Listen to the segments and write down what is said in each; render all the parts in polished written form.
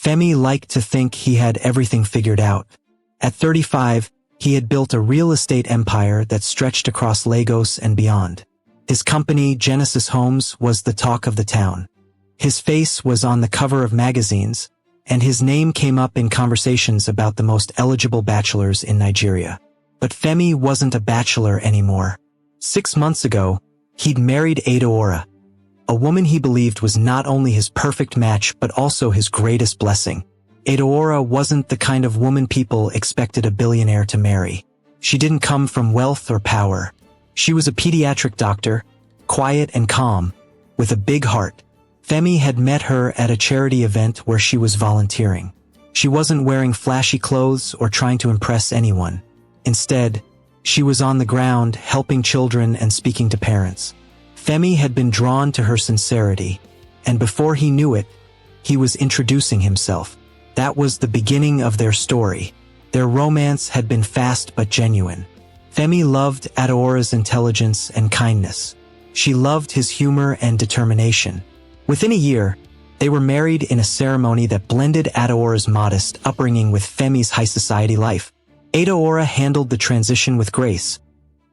Femi liked to think he had everything figured out. At 35, he had built a real estate empire that stretched across Lagos and beyond. His company, Genesis Homes, was the talk of the town. His face was on the cover of magazines, and his name came up in conversations about the most eligible bachelors in Nigeria. But Femi wasn't a bachelor anymore. 6 months ago, he'd married Adaora, a woman he believed was not only his perfect match but also his greatest blessing. Adaora wasn't the kind of woman people expected a billionaire to marry. She didn't come from wealth or power. She was a pediatric doctor, quiet and calm, with a big heart. Femi had met her at a charity event where she was volunteering. She wasn't wearing flashy clothes or trying to impress anyone. Instead, she was on the ground helping children and speaking to parents. Femi had been drawn to her sincerity, and before he knew it, he was introducing himself. That was the beginning of their story. Their romance had been fast but genuine. Femi loved Adaora's intelligence and kindness. She loved his humor and determination. Within a year, they were married in a ceremony that blended Adaora's modest upbringing with Femi's high society life. Adaora handled the transition with grace,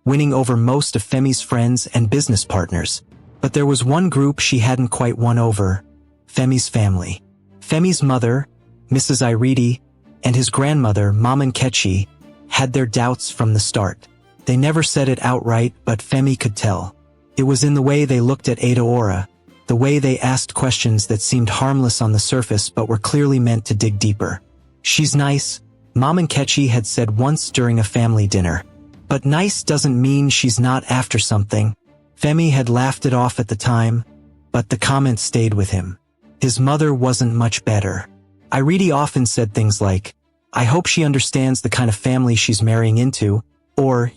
winning over most of Femi's friends and business partners. But there was one group she hadn't quite won over: Femi's family. Femi's mother, Mrs. Iridi, and his grandmother, Mama Nkechi, had their doubts from the start. They never said it outright, but Femi could tell. It was in the way they looked at Adaora, the way they asked questions that seemed harmless on the surface but were clearly meant to dig deeper. "She's nice," Mama Nkechi had said once during a family dinner. "But nice doesn't mean she's not after something." Femi had laughed it off at the time, but the comment stayed with him. His mother wasn't much better. Iridi often said things like, "I hope she understands the kind of family she's marrying into," or,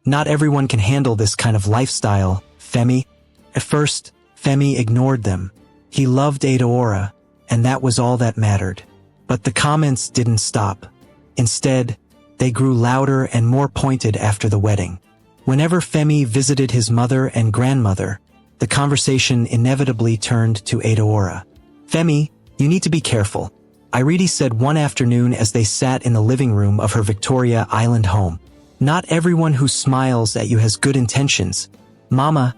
"Not everyone can handle this kind of lifestyle, Femi." At first, Femi ignored them. He loved Adaora, and that was all that mattered. But the comments didn't stop. Instead, they grew louder and more pointed after the wedding. Whenever Femi visited his mother and grandmother, the conversation inevitably turned to Adaora. "Femi, you need to be careful," Iridi said one afternoon as they sat in the living room of her Victoria Island home. "Not everyone who smiles at you has good intentions. Mama,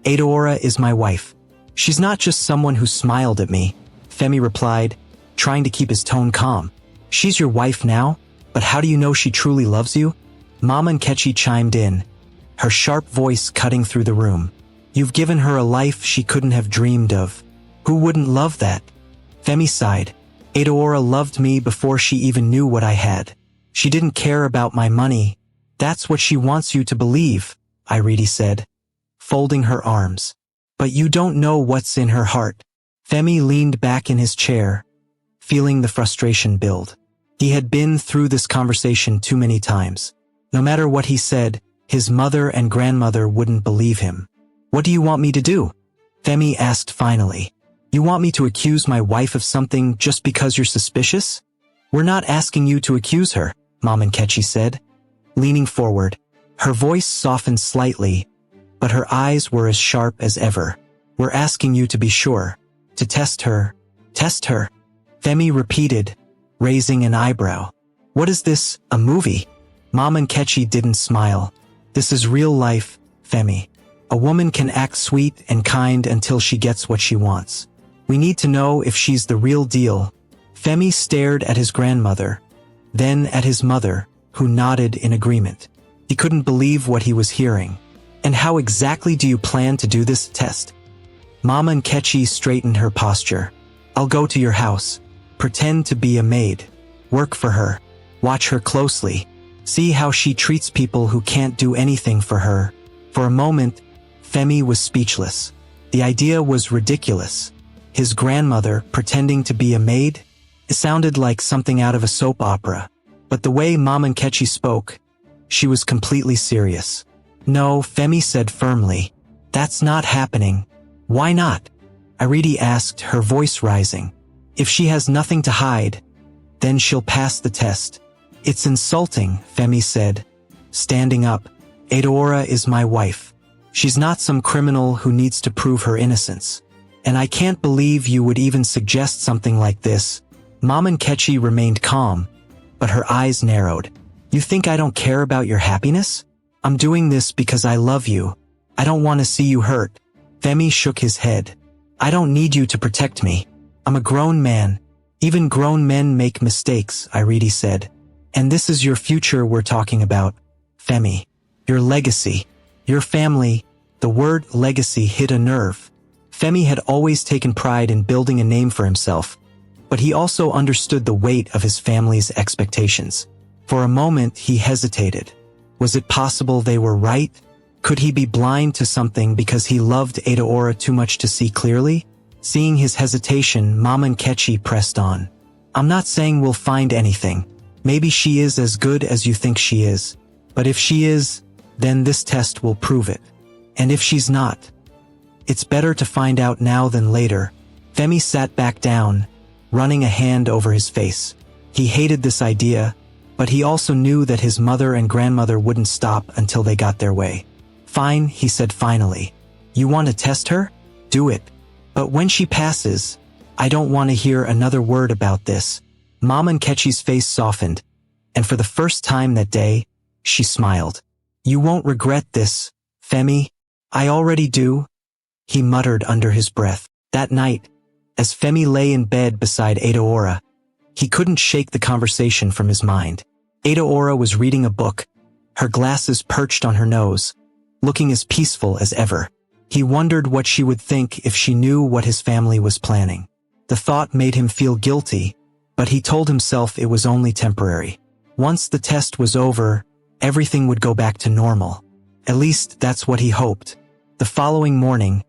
Adaora is my wife. She's not just someone who smiled at me," Femi replied, trying to keep his tone calm. "She's your wife now, but how do you know she truly loves you?" Mama Nkechi chimed in, her sharp voice cutting through the room. "You've given her a life she couldn't have dreamed of. Who wouldn't love that?" Femi sighed. "Adaora loved me before she even knew what I had. She didn't care about my money. That's what she wants you to believe," Iridi said, folding her arms. "But you don't know what's in her heart." Femi leaned back in his chair, feeling the frustration build. He had been through this conversation too many times. No matter what he said, his mother and grandmother wouldn't believe him. "What do you want me to do?" Femi asked finally. "You want me to accuse my wife of something just because you're suspicious?" "We're not asking you to accuse her," Mama Nkechi said, leaning forward. Her voice softened slightly, but her eyes were as sharp as ever. "We're asking you to be sure, to test her." "Test her?" Femi repeated, raising an eyebrow. "What is this, a movie?" Mama Nkechi didn't smile. "This is real life, Femi. A woman can act sweet and kind until she gets what she wants. We need to know if she's the real deal." Femi stared at his grandmother, then at his mother, who nodded in agreement. He couldn't believe what he was hearing. "And how exactly do you plan to do this test?" Mama Nkechi straightened her posture. "I'll go to your house, pretend to be a maid, work for her, watch her closely, see how she treats people who can't do anything for her." For a moment, Femi was speechless. The idea was ridiculous. His grandmother pretending to be a maid? It sounded like something out of a soap opera. But the way Mama Nkechi spoke, she was completely serious. "No," Femi said firmly. "That's not happening." "Why not?" Iridi asked, her voice rising. "If she has nothing to hide, then she'll pass the test." "It's insulting," Femi said, standing up. "Adaora is my wife. She's not some criminal who needs to prove her innocence. And I can't believe you would even suggest something like this." Mama Nkechi remained calm, but her eyes narrowed. You think I don't care about your happiness? I'm doing this because I love you. I don't want to see you hurt. Femi shook his head. I don't need you to protect me. I'm a grown man. Even grown men make mistakes, Iridi said. And this is your future we're talking about, Femi. Your legacy. Your family. The word legacy hit a nerve. Femi had always taken pride in building a name for himself, but he also understood the weight of his family's expectations. For a moment, he hesitated. Was it possible they were right? Could he be blind to something because he loved Adaora too much to see clearly? Seeing his hesitation, Mama Nkechi pressed on. I'm not saying we'll find anything. Maybe she is as good as you think she is. But if she is, then this test will prove it. And if she's not, it's better to find out now than later. Femi sat back down, running a hand over his face. He hated this idea, but he also knew that his mother and grandmother wouldn't stop until they got their way. Fine, he said finally. You want to test her? Do it. But when she passes, I don't want to hear another word about this. Mama Nkechi's face softened, and for the first time that day, she smiled. You won't regret this, Femi. I already do, he muttered under his breath. That night, as Femi lay in bed beside Adaora, he couldn't shake the conversation from his mind. Adaora was reading a book, her glasses perched on her nose, looking as peaceful as ever. He wondered what she would think if she knew what his family was planning. The thought made him feel guilty, but he told himself it was only temporary. Once the test was over, everything would go back to normal. At least that's what he hoped. The following morning,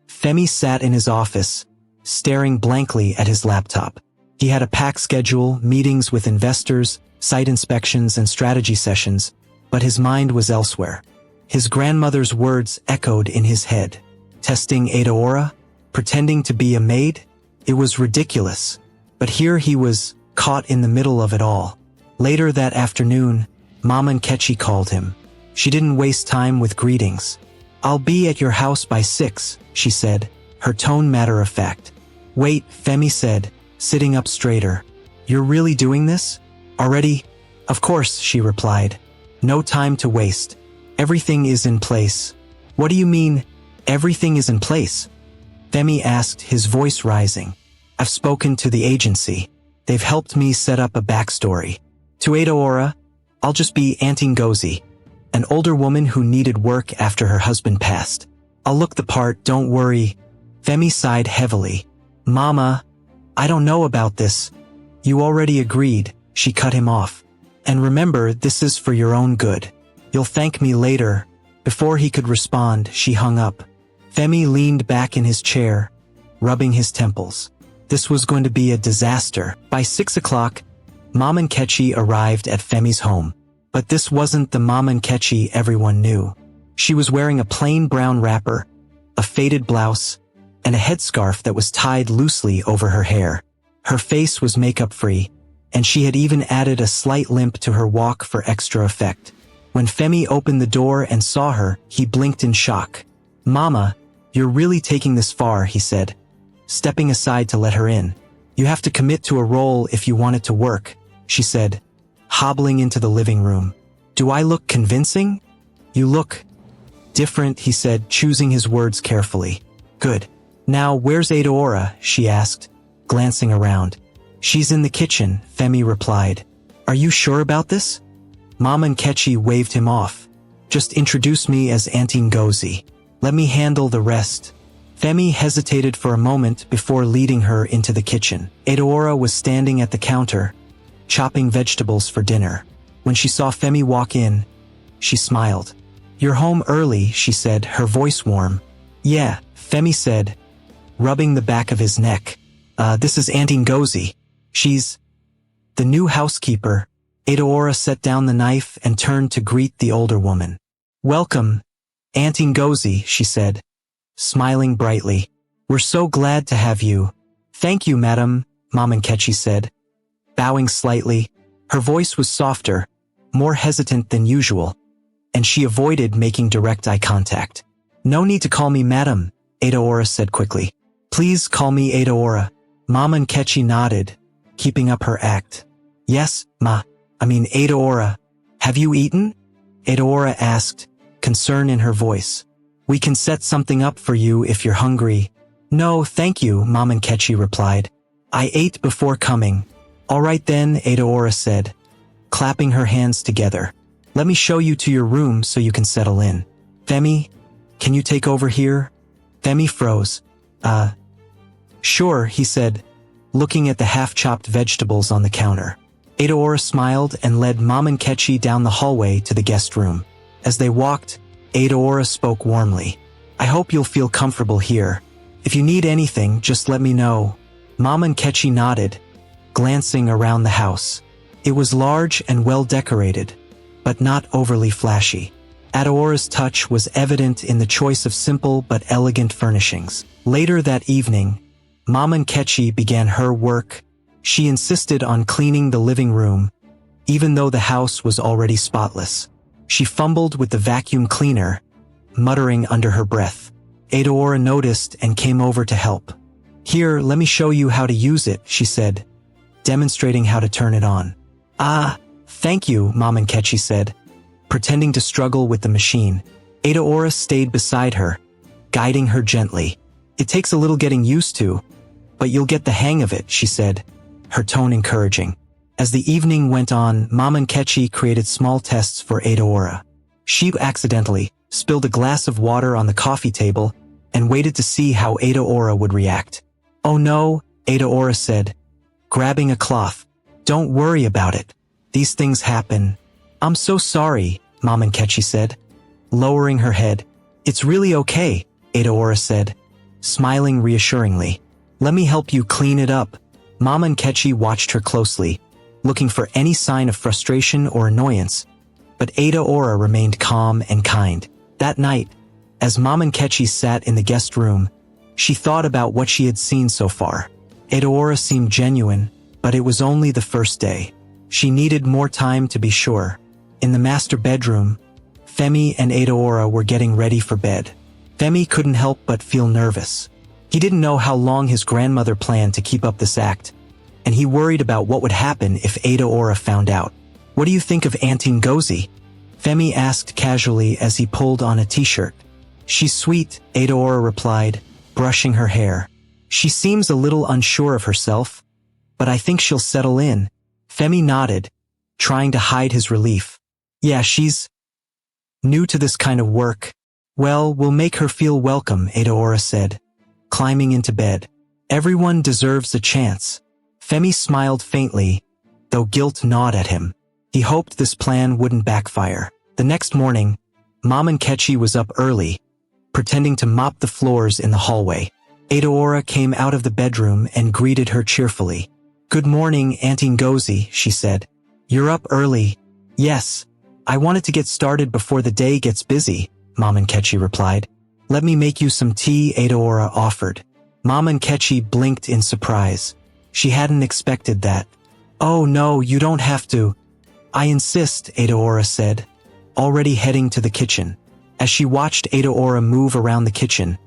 Femi sat in his office, staring blankly at his laptop. He had a packed schedule, meetings with investors, site inspections, and strategy sessions, but his mind was elsewhere. His grandmother's words echoed in his head. Testing Adaora? Pretending to be a maid? It was ridiculous. But here he was, caught in the middle of it all. Later that afternoon, Mama Nkechi called him. She didn't waste time with greetings. I'll be at your house by 6, she said, her tone matter-of-fact. Wait, Femi said, sitting up straighter. You're really doing this? Already? Of course, she replied. No time to waste. Everything is in place. What do you mean, everything is in place? Femi asked, his voice rising. I've spoken to the agency. They've helped me set up a backstory. To Adaora, I'll just be Auntie Ngozi, an older woman who needed work after her husband passed. I'll look the part, don't worry. Femi sighed heavily. Mama, I don't know about this. You already agreed, she cut him off. And remember, this is for your own good. You'll thank me later. Before he could respond, she hung up. Femi leaned back in his chair, rubbing his temples. This was going to be a disaster. By 6 o'clock, Mama Nkechi arrived at Femi's home. But this wasn't the Mama Nkechi everyone knew. She was wearing a plain brown wrapper, a faded blouse, and a headscarf that was tied loosely over her hair. Her face was makeup-free, and she had even added a slight limp to her walk for extra effect. When Femi opened the door and saw her, he blinked in shock. Mama, you're really taking this far, he said, stepping aside to let her in. You have to commit to a role if you want it to work, she said, hobbling into the living room. Do I look convincing? You look different, he said, choosing his words carefully. Good. Now, where's Adaora? She asked, glancing around. She's in the kitchen, Femi replied. Are you sure about this? Mama Nkechi waved him off. Just introduce me as Auntie Ngozi. Let me handle the rest. Femi hesitated for a moment before leading her into the kitchen. Adaora was standing at the counter, chopping vegetables for dinner. When she saw Femi walk in, she smiled. You're home early, she said, her voice warm. Yeah, Femi said, rubbing the back of his neck. This is Auntie Ngozi. She's the new housekeeper. Adaora set down the knife and turned to greet the older woman. Welcome, Auntie Ngozi, she said, smiling brightly. We're so glad to have you. Thank you, madam, Mama Nkechi said, bowing slightly. Her voice was softer, more hesitant than usual, and she avoided making direct eye contact. No need to call me madam, Adaora said quickly. Please call me Adaora. Mama Nkechi nodded, keeping up her act. Yes, Adaora. Have you eaten? Adaora asked, concern in her voice. We can set something up for you if you're hungry. No, thank you, Mom Nkechi replied. I ate before coming. All right then, Adaora said, clapping her hands together. Let me show you to your room so you can settle in. Femi, can you take over here? Femi froze. Sure, he said, looking at the half-chopped vegetables on the counter. Adaora smiled and led Mom Nkechi down the hallway to the guest room. As they walked, Adaora spoke warmly. I hope you'll feel comfortable here. If you need anything, just let me know. Mom Nkechi nodded, glancing around the house. It was large and well-decorated, but not overly flashy. Adaora's touch was evident in the choice of simple but elegant furnishings. Later that evening, Mom Nkechi began her work. She insisted on cleaning the living room, even though the house was already spotless. She fumbled with the vacuum cleaner, muttering under her breath. Adaora noticed and came over to help. Here, let me show you how to use it, she said, demonstrating how to turn it on. Thank you, Mom Nkechi said, pretending to struggle with the machine. Adaora stayed beside her, guiding her gently. It takes a little getting used to, but you'll get the hang of it, she said, her tone encouraging. As the evening went on, Mom Nkechi created small tests for Adaora. She accidentally spilled a glass of water on the coffee table and waited to see how Adaora would react. Oh no, Adaora said, grabbing a cloth. Don't worry about it. These things happen. I'm so sorry, Mom Nkechi said, lowering her head. It's really okay, Adaora said, smiling reassuringly. Let me help you clean it up. Mom Nkechi watched her closely, looking for any sign of frustration or annoyance, but Adaora remained calm and kind. That night, as Mom Nkechi sat in the guest room, she thought about what she had seen so far. Adaora seemed genuine, but it was only the first day. She needed more time to be sure. In the master bedroom, Femi and Adaora were getting ready for bed. Femi couldn't help but feel nervous. He didn't know how long his grandmother planned to keep up this act, and he worried about what would happen if Adaora found out. What do you think of Auntie Ngozi? Femi asked casually as he pulled on a t-shirt. She's sweet, Adaora replied, brushing her hair. She seems a little unsure of herself, but I think she'll settle in. Femi nodded, trying to hide his relief. Yeah, she's new to this kind of work. Well, we'll make her feel welcome, Adaora said, climbing into bed. Everyone deserves a chance. Femi smiled faintly, though guilt gnawed at him. He hoped this plan wouldn't backfire. The next morning, Mom Nkechi was up early, pretending to mop the floors in the hallway. Adaora came out of the bedroom and greeted her cheerfully. Good morning, Auntie Ngozi, she said. You're up early. Yes. I wanted to get started before the day gets busy, Mom Nkechi replied. Let me make you some tea, Adaora offered. Mom Nkechi blinked in surprise. She hadn't expected that. Oh no, you don't have to. I insist, Adaora said, already heading to the kitchen. As she watched Adaora move around the kitchen,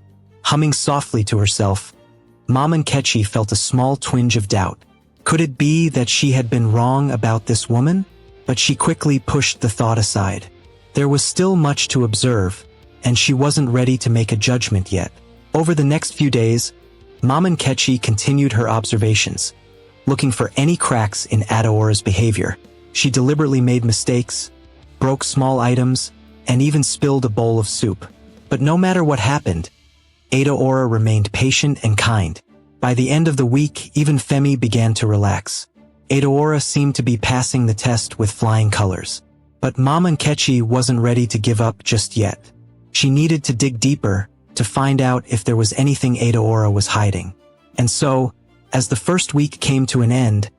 humming softly to herself, Mom Nkechi felt a small twinge of doubt. Could it be that she had been wrong about this woman? But she quickly pushed the thought aside. There was still much to observe, and she wasn't ready to make a judgment yet. Over the next few days, Mom Nkechi continued her observations, looking for any cracks in Adaora's behavior. She deliberately made mistakes, broke small items, and even spilled a bowl of soup. But no matter what happened, Adaora remained patient and kind. By the end of the week, even Femi began to relax. Adaora seemed to be passing the test with flying colors. But Mom Nkechi wasn't ready to give up just yet. She needed to dig deeper to find out if there was anything Adaora was hiding. And so, as the first week came to an end,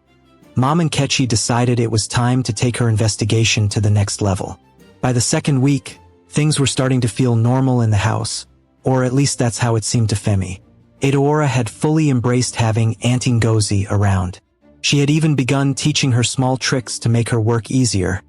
Mom Nkechi decided it was time to take her investigation to the next level. By the second week, things were starting to feel normal in the house, or at least that's how it seemed to Femi. Adaora had fully embraced having Auntie Ngozi around. She had even begun teaching her small tricks to make her work easier,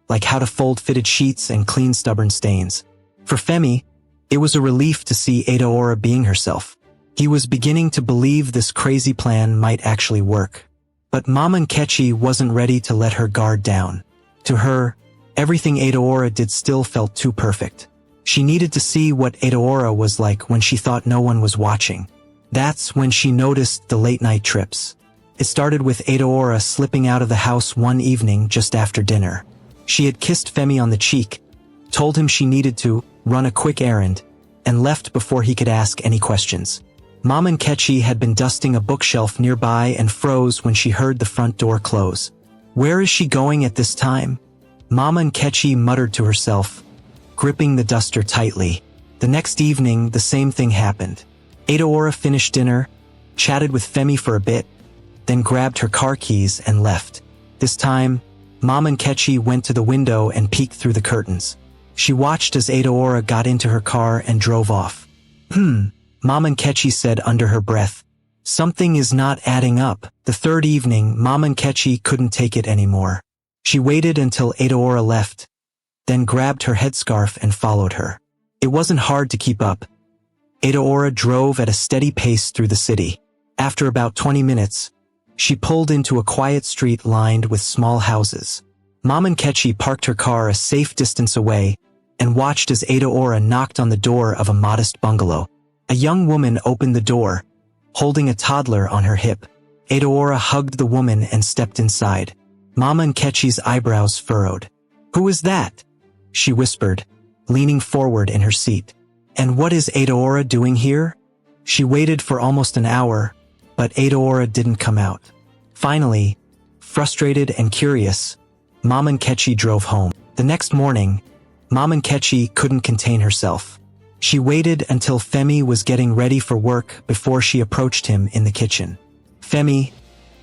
like how to fold fitted sheets and clean stubborn stains. For Femi, it was a relief to see Adaora being herself. He was beginning to believe this crazy plan might actually work. But Mama Nkechi wasn't ready to let her guard down. To her, everything Adaora did still felt too perfect. She needed to see what Adaora was like when she thought no one was watching. That's when she noticed the late-night trips. It started with Adaora slipping out of the house one evening just after dinner. She had kissed Femi on the cheek, told him she needed to run a quick errand, and left before he could ask any questions. Mama Nkechi had been dusting a bookshelf nearby and froze when she heard the front door close. Where is she going at this time? Mama Nkechi muttered to herself, gripping the duster tightly. The next evening, the same thing happened. Adaora finished dinner, chatted with Femi for a bit, then grabbed her car keys and left. This time, Mama Nkechi went to the window and peeked through the curtains. She watched as Adaora got into her car and drove off. Mama Nkechi said under her breath. Something is not adding up. The third evening, Mama Nkechi couldn't take it anymore. She waited until Adaora left, then grabbed her headscarf and followed her. It wasn't hard to keep up. Adaora drove at a steady pace through the city. After about 20 minutes, she pulled into a quiet street lined with small houses. Mama Nkechi parked her car a safe distance away and watched as Adaora knocked on the door of a modest bungalow. A young woman opened the door, holding a toddler on her hip. Adaora hugged the woman and stepped inside. Mama Nkechi's eyebrows furrowed. "Who is that?" she whispered, leaning forward in her seat. "And what is Adaora doing here?" She waited for almost an hour, but Adaora didn't come out. Finally, frustrated and curious, Mama Nkechi drove home. The next morning, Mama Nkechi couldn't contain herself. She waited until Femi was getting ready for work before she approached him in the kitchen. "Femi,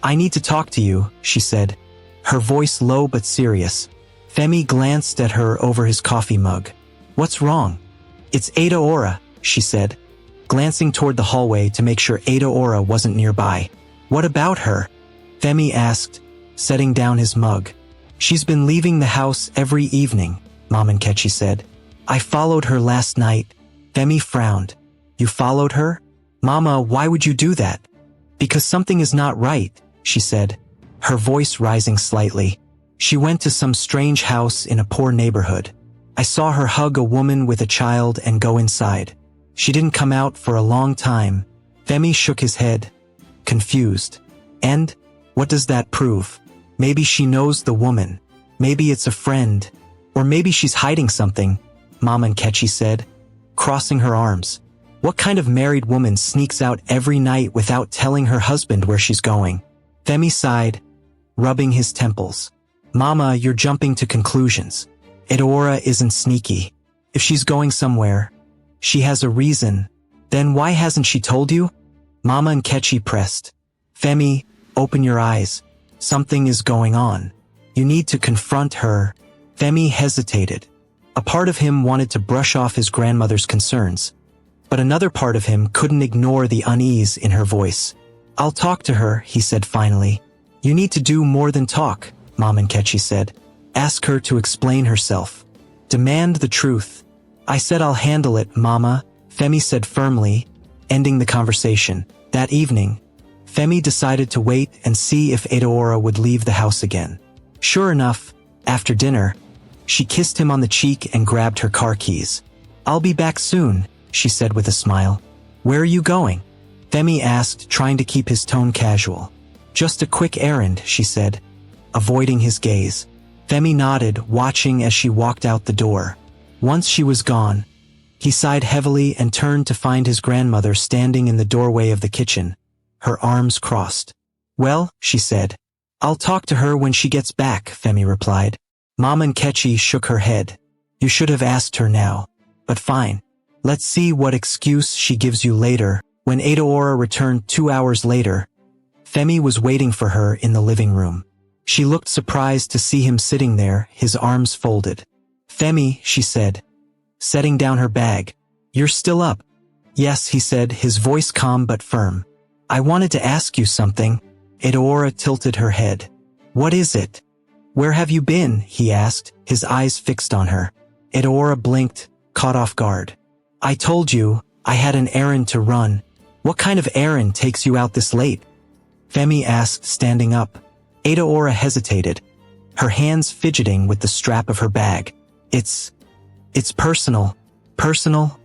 I need to talk to you," she said, her voice low but serious. Femi glanced at her over his coffee mug. "What's wrong?" "It's Adaora," she said, glancing toward the hallway to make sure Adaora wasn't nearby. "What about her?" Femi asked, setting down his mug. "She's been leaving the house every evening," Mama Nkechi said. "I followed her last night." Femi frowned. "You followed her? Mama, why would you do that?" "Because something is not right," she said, her voice rising slightly. "She went to some strange house in a poor neighborhood. I saw her hug a woman with a child and go inside. She didn't come out for a long time." Femi shook his head, confused. "And? What does that prove? Maybe she knows the woman. Maybe it's a friend. Or maybe she's hiding something," Mama Nkechi said, crossing her arms. "What kind of married woman sneaks out every night without telling her husband where she's going?" Femi sighed, rubbing his temples. "Mama, you're jumping to conclusions. Adaora isn't sneaky. If she's going somewhere, she has a reason. Then why hasn't she told you?" Mama Nkechi pressed. "Femi, open your eyes. Something is going on. You need to confront her." Femi hesitated. A part of him wanted to brush off his grandmother's concerns, but another part of him couldn't ignore the unease in her voice. "I'll talk to her," he said finally. "You need to do more than talk," Mama Nkechi said. "Ask her to explain herself. Demand the truth." "I said I'll handle it, Mama," Femi said firmly, ending the conversation. That evening, Femi decided to wait and see if Adaora would leave the house again. Sure enough, after dinner, she kissed him on the cheek and grabbed her car keys. "I'll be back soon," she said with a smile. "Where are you going?" Femi asked, trying to keep his tone casual. "Just a quick errand," she said, avoiding his gaze. Femi nodded, watching as she walked out the door. Once she was gone, he sighed heavily and turned to find his grandmother standing in the doorway of the kitchen, her arms crossed. "Well," she said. "I'll talk to her when she gets back," Femi replied. Mama Nkechi shook her head. "You should have asked her now. But fine. Let's see what excuse she gives you later." When Adaora returned 2 hours later, Femi was waiting for her in the living room. She looked surprised to see him sitting there, his arms folded. "Femi," she said, setting down her bag. "You're still up?" "Yes," he said, his voice calm but firm. "I wanted to ask you something." Adaora tilted her head. "What is it?" "Where have you been?" he asked, his eyes fixed on her. Adaora blinked, caught off guard. "I told you, I had an errand to run." "What kind of errand takes you out this late?" Femi asked, standing up. Adeora hesitated, her hands fidgeting with the strap of her bag. It's personal. Personal?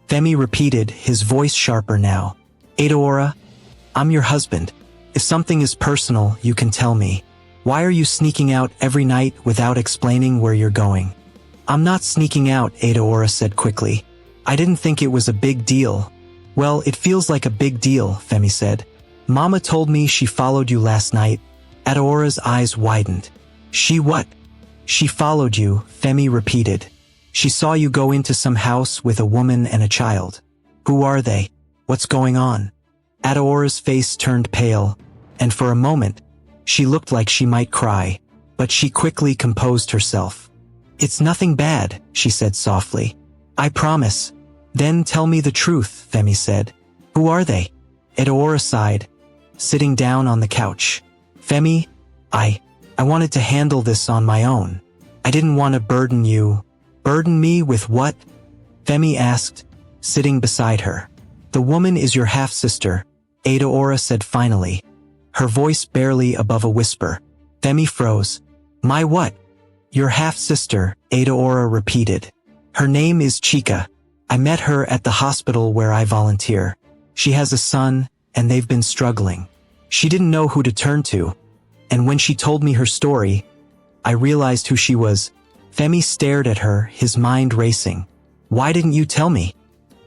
Femi repeated, his voice sharper now. Adeora, I'm your husband. If something is personal, you can tell me. Why are you sneaking out every night without explaining where you're going? I'm not sneaking out, Adeora said quickly. I didn't think it was a big deal. Well, it feels like a big deal, Femi said. Mama told me she followed you last night. Adeora's eyes widened. She what? She followed you, Femi repeated. She saw you go into some house with a woman and a child. Who are they? What's going on? Adeora's face turned pale, and for a moment, she looked like she might cry, but she quickly composed herself. It's nothing bad, she said softly. I promise. Then tell me the truth, Femi said. Who are they? Adeora sighed, sitting down on the couch. Femi, I wanted to handle this on my own. I didn't want to burden you. Burden me with what? Femi asked, sitting beside her. The woman is your half-sister, Adeora said finally, her voice barely above a whisper. Femi froze. My what? Your half-sister, Adeora repeated. Her name is Chica. I met her at the hospital where I volunteer. She has a son, and they've been struggling. She didn't know who to turn to, and when she told me her story, I realized who she was. Femi stared at her, his mind racing. Why didn't you tell me?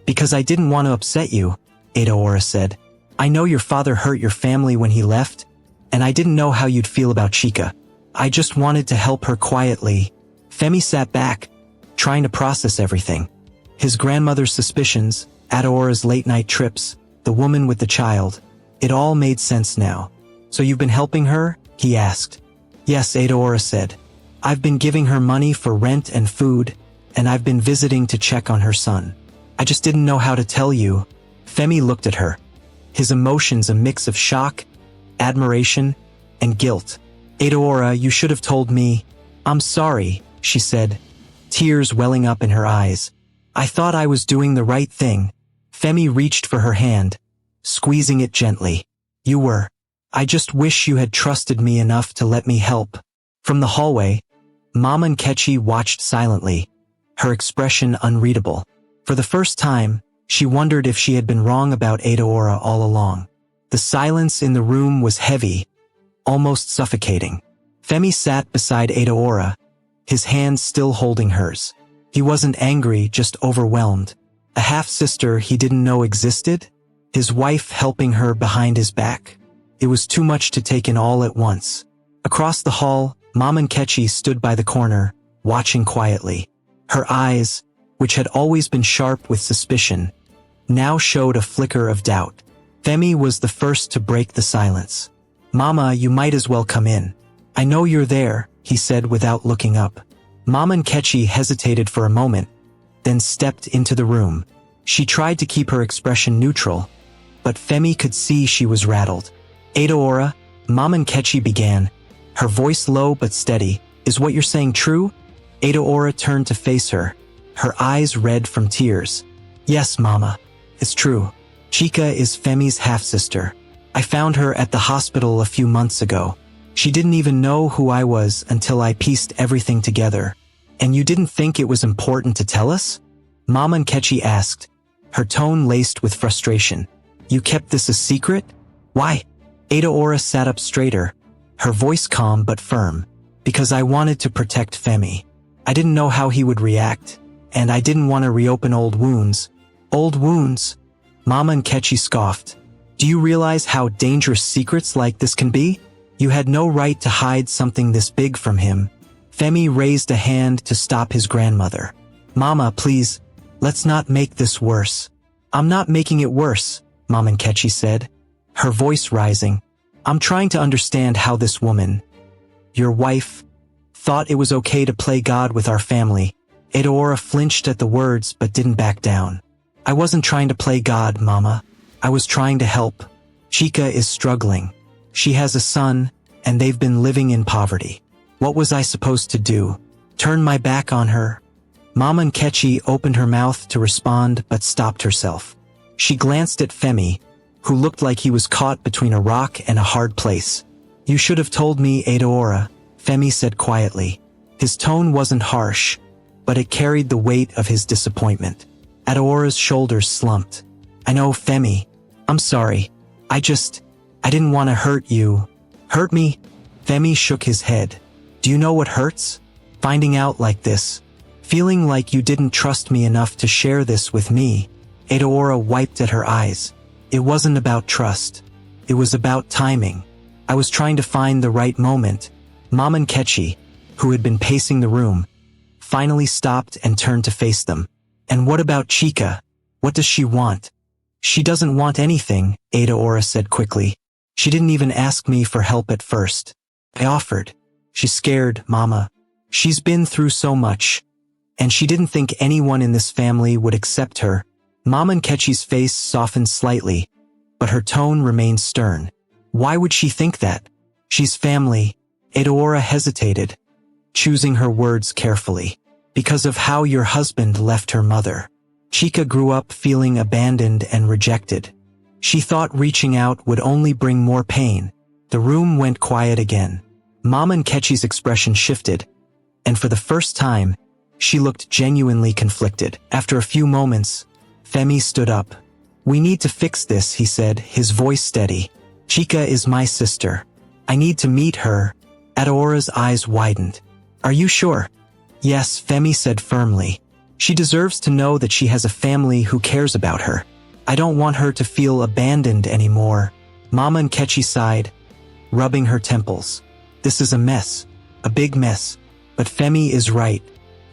Because I didn't want to upset you, Adeora said. I know your father hurt your family when he left, and I didn't know how you'd feel about Chica. I just wanted to help her quietly. Femi sat back, trying to process everything. His grandmother's suspicions, Adeora's late-night trips, the woman with the child. It all made sense now. So you've been helping her? He asked. Yes, Adeora said. I've been giving her money for rent and food, and I've been visiting to check on her son. I just didn't know how to tell you. Femi looked at her, his emotions a mix of shock, admiration, and guilt. Adeora, you should have told me. I'm sorry, she said, tears welling up in her eyes. I thought I was doing the right thing. Femi reached for her hand, squeezing it gently. You were. I just wish you had trusted me enough to let me help. From the hallway, Mama Nkechi watched silently, her expression unreadable. For the first time, she wondered if she had been wrong about Adeora all along. The silence in the room was heavy, almost suffocating. Femi sat beside Adeora, his hand still holding hers. He wasn't angry, just overwhelmed. A half-sister he didn't know existed? His wife helping her behind his back? It was too much to take in all at once. Across the hall, Mama Nkechi stood by the corner, watching quietly. Her eyes, which had always been sharp with suspicion, now showed a flicker of doubt. Femi was the first to break the silence. Mama, you might as well come in. I know you're there, he said without looking up. Mama Nkechi hesitated for a moment, then stepped into the room. She tried to keep her expression neutral, but Femi could see she was rattled. Adeora, Mama Nkechi began, her voice low but steady. Is what you're saying true? Adeora turned to face her, her eyes red from tears. Yes, Mama. It's true. Chica is Femi's half-sister. I found her at the hospital a few months ago. She didn't even know who I was until I pieced everything together. And you didn't think it was important to tell us? Mama Nkechi asked, her tone laced with frustration. You kept this a secret? Why? Adeora sat up straighter, her voice calm but firm. Because I wanted to protect Femi. I didn't know how he would react, and I didn't want to reopen old wounds. Old wounds? Mama Nkechi scoffed. Do you realize how dangerous secrets like this can be? You had no right to hide something this big from him. Femi raised a hand to stop his grandmother. Mama, please, let's not make this worse. I'm not making it worse, Mama Nkechi said, her voice rising. I'm trying to understand how this woman, your wife, thought it was okay to play God with our family. Adeora flinched at the words but didn't back down. I wasn't trying to play God, Mama. I was trying to help. Chica is struggling. She has a son, and they've been living in poverty. What was I supposed to do? Turn my back on her? Mama Nkechi opened her mouth to respond but stopped herself. She glanced at Femi, who looked like he was caught between a rock and a hard place. "You should have told me, Adeora," Femi said quietly. His tone wasn't harsh, but it carried the weight of his disappointment. Adeora's shoulders slumped. "I know, Femi. I'm sorry. I didn't want to hurt you." "Hurt me?" Femi shook his head. "Do you know what hurts? Finding out like this. Feeling like you didn't trust me enough to share this with me." Adeora wiped at her eyes. "It wasn't about trust. It was about timing. I was trying to find the right moment." Mom and Kechi, who had been pacing the room, finally stopped and turned to face them. "And what about Chica? What does she want?" "She doesn't want anything," Adeora said quickly. "She didn't even ask me for help at first. I offered. She's scared, Mama. She's been through so much. And she didn't think anyone in this family would accept her." Mama Nkechi's face softened slightly, but her tone remained stern. "Why would she think that? She's family." Adeora hesitated, choosing her words carefully. "Because of how your husband left her mother. Chica grew up feeling abandoned and rejected. She thought reaching out would only bring more pain." The room went quiet again. Mama Nkechi's expression shifted, and for the first time, she looked genuinely conflicted. After a few moments, Femi stood up. "We need to fix this," he said, his voice steady. "Chica is my sister. I need to meet her." Adeora's eyes widened. "Are you sure?" "Yes," Femi said firmly. "She deserves to know that she has a family who cares about her. I don't want her to feel abandoned anymore." Mama Nkechi sighed, rubbing her temples. "This is a mess. A big mess. But Femi is right.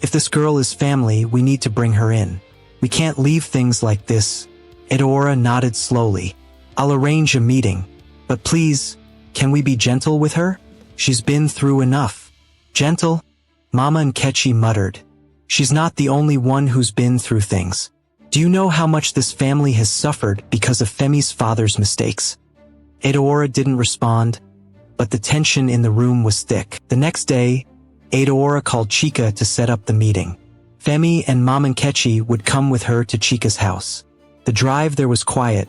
If this girl is family, we need to bring her in. We can't leave things like this." Adeora nodded slowly. "I'll arrange a meeting. But please, can we be gentle with her? She's been through enough." "Gentle?" Mama Nkechi muttered. "She's not the only one who's been through things. Do you know how much this family has suffered because of Femi's father's mistakes?" Adeora didn't respond, but the tension in the room was thick. The next day, Adeora called Chica to set up the meeting. Femi and Mama Nkechi would come with her to Chica's house. The drive there was quiet,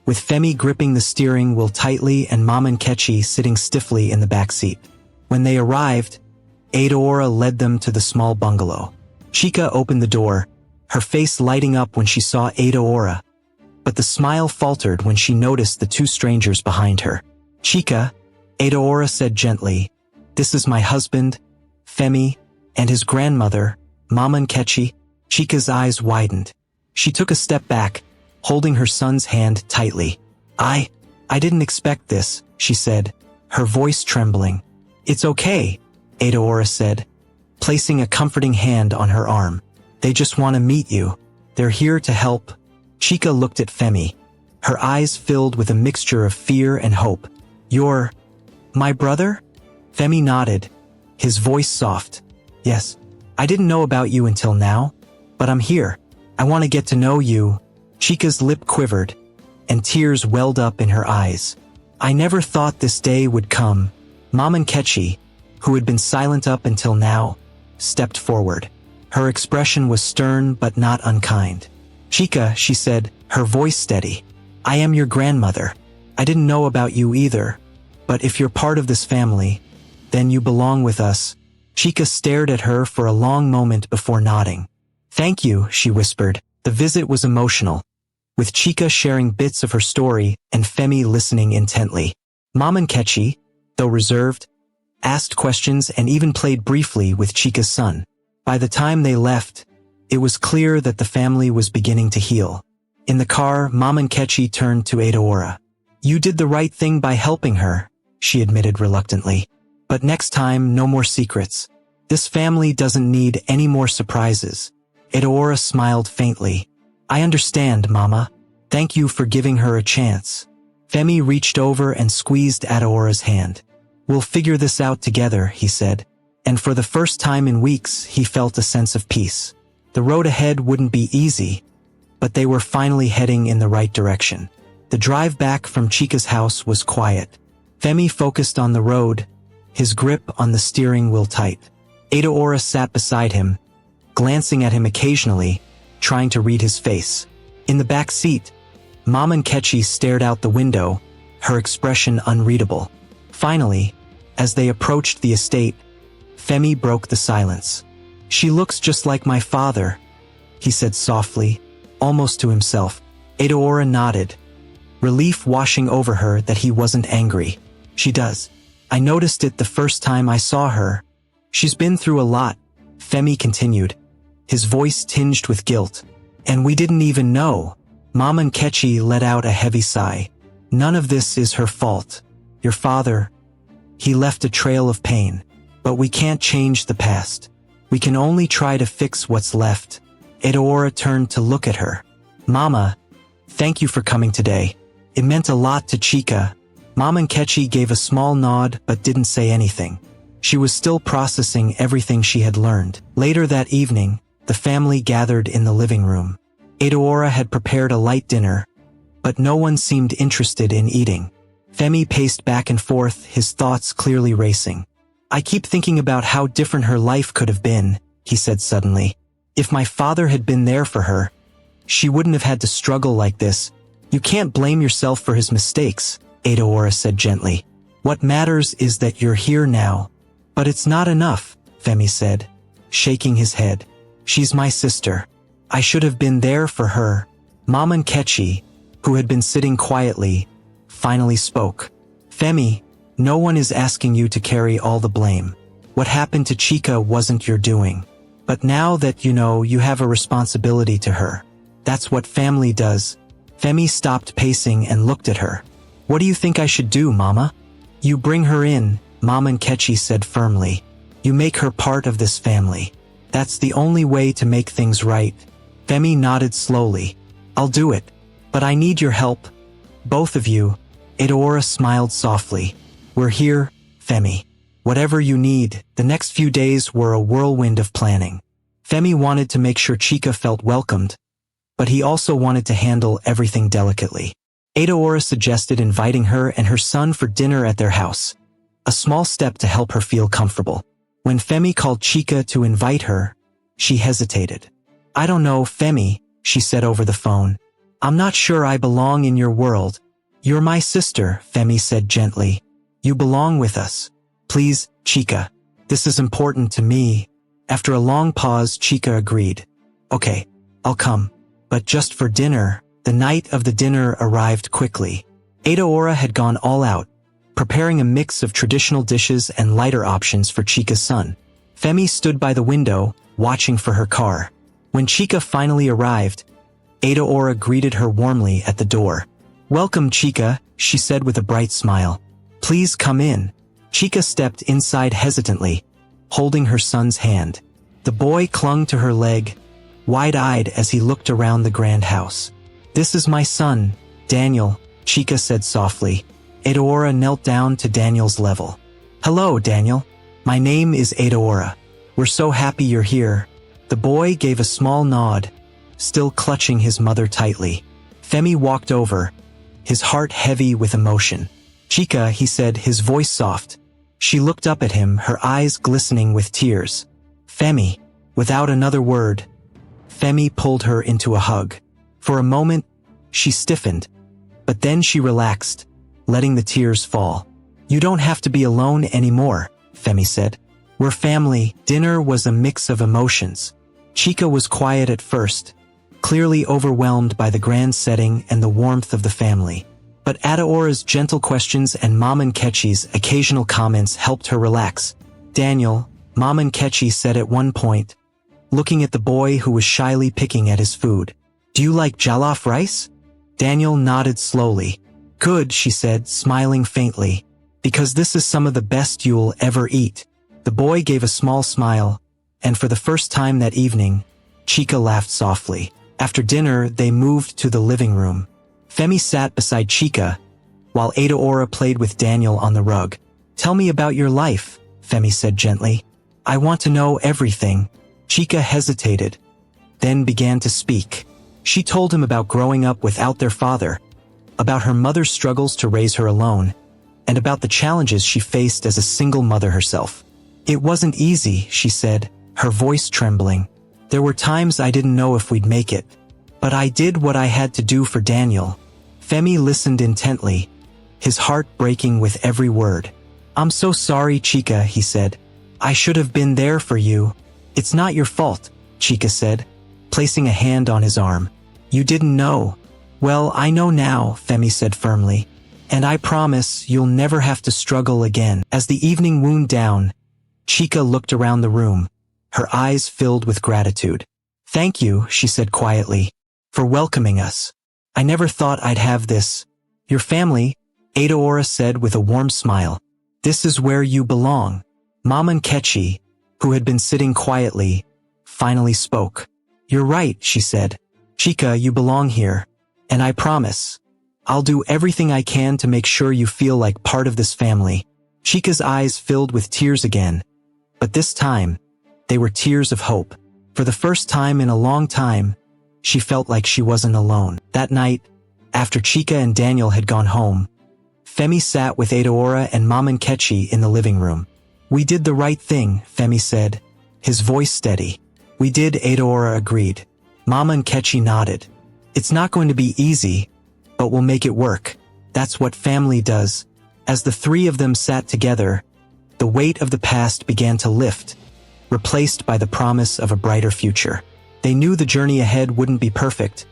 with Femi gripping the steering wheel tightly and Mama Nkechi sitting stiffly in the back seat. When they arrived, Adeora led them to the small bungalow. Chica opened the door, her face lighting up when she saw Adeora, but the smile faltered when she noticed the two strangers behind her. "Chica," Adeora said gently, "this is my husband, Femi, and his grandmother, Mama Nkechi." Chica's eyes widened. She took a step back, holding her son's hand tightly. I didn't expect this," she said, her voice trembling. "It's okay," Adeora said, placing a comforting hand on her arm. "They just want to meet you. They're here to help." Chica looked at Femi, her eyes filled with a mixture of fear and hope. "You're my brother?" Femi nodded, his voice soft. "Yes, I didn't know about you until now, but I'm here. I want to get to know you." Chica's lip quivered, and tears welled up in her eyes. "I never thought this day would come." Mama Nkechi, who had been silent up until now, stepped forward. Her expression was stern but not unkind. "Chica," she said, her voice steady, "I am your grandmother. I didn't know about you either, but if you're part of this family, then you belong with us." Chica stared at her for a long moment before nodding. "Thank you," she whispered. The visit was emotional, with Chica sharing bits of her story and Femi listening intently. Mama Nkechi, though reserved, asked questions and even played briefly with Chica's son. By the time they left, it was clear that the family was beginning to heal. In the car, Mama Nkechi turned to Adeora. "You did the right thing by helping her," she admitted reluctantly. "But next time, no more secrets. This family doesn't need any more surprises." Adeora smiled faintly. "I understand, Mama. Thank you for giving her a chance." Femi reached over and squeezed Adeora's hand. "We'll figure this out together," he said. And for the first time in weeks, he felt a sense of peace. The road ahead wouldn't be easy, but they were finally heading in the right direction. The drive back from Chica's house was quiet. Femi focused on the road, his grip on the steering wheel tight. Adeora sat beside him, glancing at him occasionally, trying to read his face. In the back seat, Mom and Ketchy stared out the window, her expression unreadable. Finally, as they approached the estate, Femi broke the silence. "She looks just like my father," he said softly, almost to himself. Edaora nodded, relief washing over her that he wasn't angry. "She does. I noticed it the first time I saw her. She's been through a lot," Femi continued, his voice tinged with guilt. "And we didn't even know." Mom and Ketchy let out a heavy sigh. "None of this is her fault. Your father, he left a trail of pain. But we can't change the past. We can only try to fix what's left." Edaora turned to look at her. "Mama, thank you for coming today. It meant a lot to Chica." Mom and Ketchy gave a small nod but didn't say anything. She was still processing everything she had learned. Later that evening, the family gathered in the living room. Edaora had prepared a light dinner, but no one seemed interested in eating. Femi paced back and forth, his thoughts clearly racing. "I keep thinking about how different her life could have been," he said suddenly. "If my father had been there for her, she wouldn't have had to struggle like this." "You can't blame yourself for his mistakes," Edaora said gently. "What matters is that you're here now." "But it's not enough," Femi said, shaking his head. "She's my sister. I should have been there for her." Mom and Ketchy, who had been sitting quietly, finally spoke. "Femi, no one is asking you to carry all the blame. What happened to Chica wasn't your doing. But now that you know, you have a responsibility to her. That's what family does." Femi stopped pacing and looked at her. "What do you think I should do, Mama?" "You bring her in," Mom and Ketchy said firmly. "You make her part of this family. That's the only way to make things right." Femi nodded slowly. "I'll do it. But I need your help. Both of you." Edaora smiled softly. "We're here, Femi. Whatever you need." The next few days were a whirlwind of planning. Femi wanted to make sure Chica felt welcomed, but he also wanted to handle everything delicately. Edaora suggested inviting her and her son for dinner at their house, a small step to help her feel comfortable. When Femi called Chica to invite her, she hesitated. "I don't know, Femi," she said over the phone. "I'm not sure I belong in your world." "You're my sister," Femi said gently. "You belong with us. Please, Chica. This is important to me." After a long pause, Chica agreed. "Okay, I'll come. But just for dinner." The night of the dinner arrived quickly. Edaora had gone all out, preparing a mix of traditional dishes and lighter options for Chica's son. Femi stood by the window, watching for her car. When Chica finally arrived, Edaora greeted her warmly at the door. "Welcome, Chica," she said with a bright smile. "Please come in." Chica stepped inside hesitantly, holding her son's hand. The boy clung to her leg, wide-eyed as he looked around the grand house. "This is my son, Daniel," Chica said softly. Edaora knelt down to Daniel's level. "Hello, Daniel. My name is Edaora. We're so happy you're here." The boy gave a small nod, still clutching his mother tightly. Femi walked over, his heart heavy with emotion. "Chica," he said, his voice soft. She looked up at him, her eyes glistening with tears. "Femi." Without another word, Femi pulled her into a hug. For a moment, she stiffened, but then she relaxed, letting the tears fall. "You don't have to be alone anymore," Femi said. "We're family." Dinner was a mix of emotions. Chica was quiet at first, clearly overwhelmed by the grand setting and the warmth of the family. But Edaora's gentle questions and Mom and Ketchy's occasional comments helped her relax. "Daniel," Mom and Ketchy said at one point, looking at the boy who was shyly picking at his food. "Do you like jollof rice?" Daniel nodded slowly. "Good," she said, smiling faintly, "because this is some of the best you'll ever eat." The boy gave a small smile, and for the first time that evening, Chica laughed softly. After dinner, they moved to the living room. Femi sat beside Chica, while Edaora played with Daniel on the rug. "Tell me about your life," Femi said gently. "I want to know everything." Chica hesitated, then began to speak. She told him about growing up without their father, about her mother's struggles to raise her alone, and about the challenges she faced as a single mother herself. "It wasn't easy," she said, her voice trembling. "There were times I didn't know if we'd make it. But I did what I had to do for Daniel. Femi listened intently, his heart breaking with every word. "I'm so sorry, Chica," he said. "I should have been there for you." "It's not your fault," Chica said, placing a hand on his arm. "You didn't know." "Well, I know now," Femi said firmly. "And I promise you'll never have to struggle again." As the evening wound down, Chica looked around the room, her eyes filled with gratitude. "Thank you," she said quietly, "for welcoming us. I never thought I'd have this. Your family," Adaora said with a warm smile. "This is where you belong." Mama Nkechi, who had been sitting quietly, finally spoke. "You're right," she said. "Chica, you belong here. And I promise, I'll do everything I can to make sure you feel like part of this family." Chica's eyes filled with tears again, but this time, they were tears of hope. For the first time in a long time, she felt like she wasn't alone. That night, after Chica and Daniel had gone home, Femi sat with Adaora and Mama Nkechi in the living room. "We did the right thing," Femi said, his voice steady. "We did," Adaora agreed. Mama Nkechi nodded. "It's not going to be easy, but we'll make it work. That's what family does." As the three of them sat together, the weight of the past began to lift, replaced by the promise of a brighter future. They knew the journey ahead wouldn't be perfect,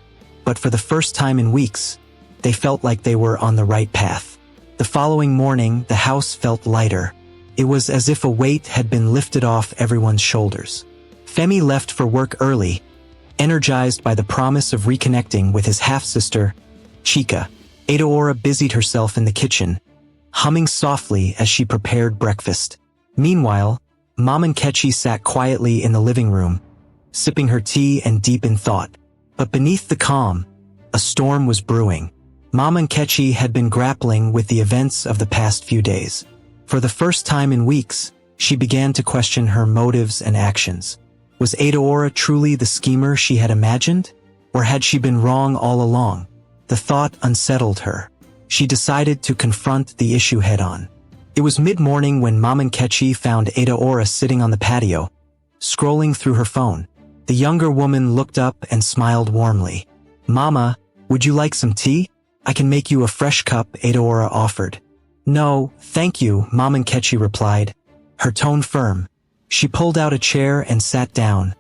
but for the first time in weeks, they felt like they were on the right path. The following morning, the house felt lighter. It was as if a weight had been lifted off everyone's shoulders. Femi left for work early, energized by the promise of reconnecting with his half-sister, Chica. Adaora busied herself in the kitchen, humming softly as she prepared breakfast. Meanwhile, Mama Nkechi sat quietly in the living room, sipping her tea and deep in thought. But beneath the calm, a storm was brewing. Mama Nkechi had been grappling with the events of the past few days. For the first time in weeks, she began to question her motives and actions. Was Adaora truly the schemer she had imagined? Or had she been wrong all along? The thought unsettled her. She decided to confront the issue head-on. It was mid-morning when Mama Nkechi found Adaora sitting on the patio, scrolling through her phone. The younger woman looked up and smiled warmly. "Mama, would you like some tea? I can make you a fresh cup," Adaora offered. "No, thank you," Mama Nkechi replied, her tone firm. She pulled out a chair and sat down,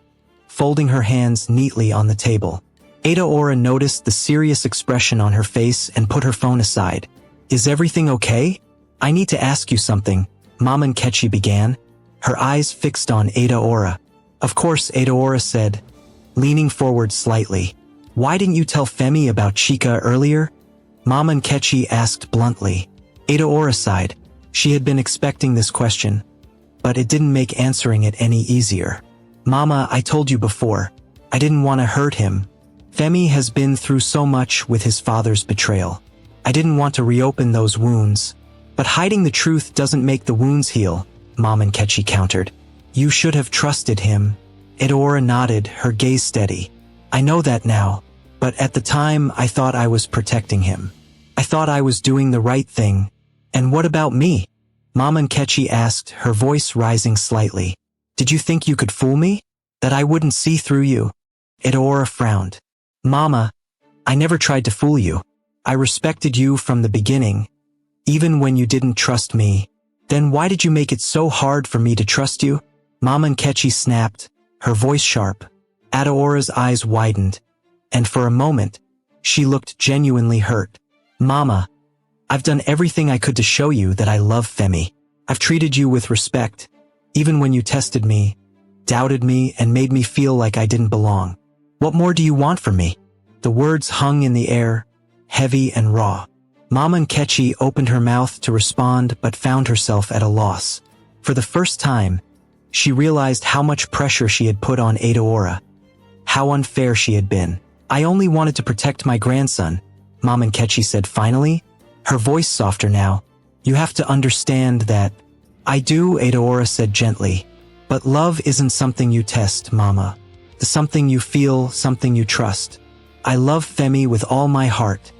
folding her hands neatly on the table. Adaora noticed the serious expression on her face and put her phone aside. "Is everything okay? I need to ask you something," Mama Nkechi began, her eyes fixed on Adaora. "Of course," Adaora said, leaning forward slightly. "Why didn't you tell Femi about Chica earlier?" Mama Nkechi asked bluntly. Adaora sighed. She had been expecting this question, but it didn't make answering it any easier. "Mama, I told you before. I didn't want to hurt him. Femi has been through so much with his father's betrayal. I didn't want to reopen those wounds. But hiding the truth doesn't make the wounds heal," Mama Nkechi countered. "You should have trusted him." Adaora nodded, her gaze steady. "I know that now, but at the time I thought I was protecting him. I thought I was doing the right thing. And what about me?" Mama Nkechi asked, her voice rising slightly. "Did you think you could fool me? That I wouldn't see through you?" Adaora frowned. "Mama, I never tried to fool you. I respected you from the beginning, even when you didn't trust me. Then why did you make it so hard for me to trust you?" Mama Nkechi snapped, her voice sharp. Adaora's eyes widened, and for a moment, she looked genuinely hurt. "Mama, I've done everything I could to show you that I love Femi. I've treated you with respect, even when you tested me, doubted me, and made me feel like I didn't belong. What more do you want from me?" The words hung in the air, heavy and raw. Mama Nkechi opened her mouth to respond but found herself at a loss. For the first time, she realized how much pressure she had put on Adaora, how unfair she had been. "I only wanted to protect my grandson," Mama Nkechi said finally, her voice softer now. "You have to understand that." "I do," Adaora said gently. "But love isn't something you test, Mama. It's something you feel, something you trust. I love Femi with all my heart,